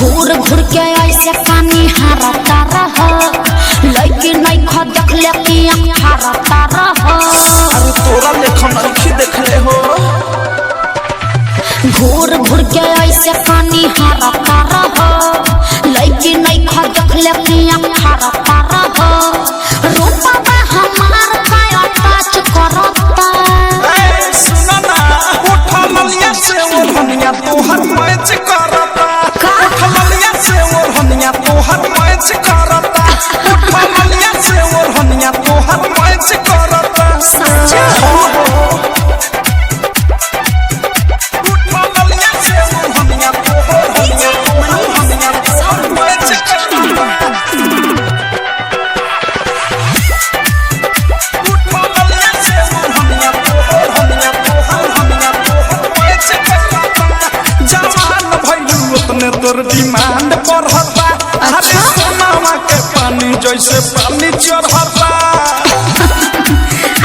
घूर घूर के ऐसे पानी हारता रह लड़की नहीं खो देख ले कि हारता रह अरे तोरा लेखन नहीं देखले हो घूर घूर के ऐसे पानी हारता रह लड़की नहीं खो देख ले कि हारता रह रूपा हमार काया टच करता ए सुना ना उठा मलिया से ओढ़निया तोहर मैच करता उठा मलिया से ओढ़निया तोहर मैच करता उठा मलिया से ओढ़निया तोहर मैच करता सच्चा उठा मलिया से ओढ़निया तोहर मैच करता उठा मलिया से ओढ़निया जवान भइलू उतने तोर डिमांड बढ़ता अरे सोनावा के पानी जैसे पानी चढ़ता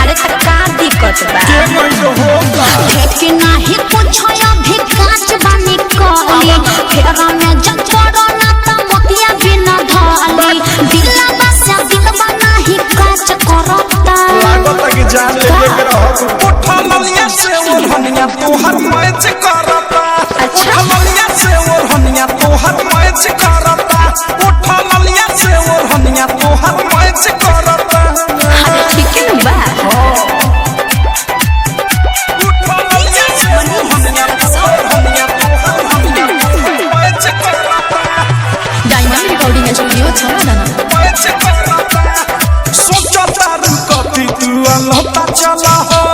अरे तो का दिक्कत बा के गइल होगा कि नहीं कुछ अभी काच बानी कहली फेरा में जब पड़ो ना त मोतिया बिना ढाली दिला बसा दिलवा नहीं काच करता लागत कि जान ले के रहो उठा मलिया से ओढ़निया तोहर मैच करता अच्छा। उठा मलिया से ओढ़निया तोहर मैच करता उठा मलिया से ओढ़निया तोहर मैच करता अरे ठीक है बा उठा मलिया से ओढ़निया तोहर मैच करता डायमंड रिकॉर्डिंग स्टूडियो छाना सोचा तारू कभी तू अलहता चला हो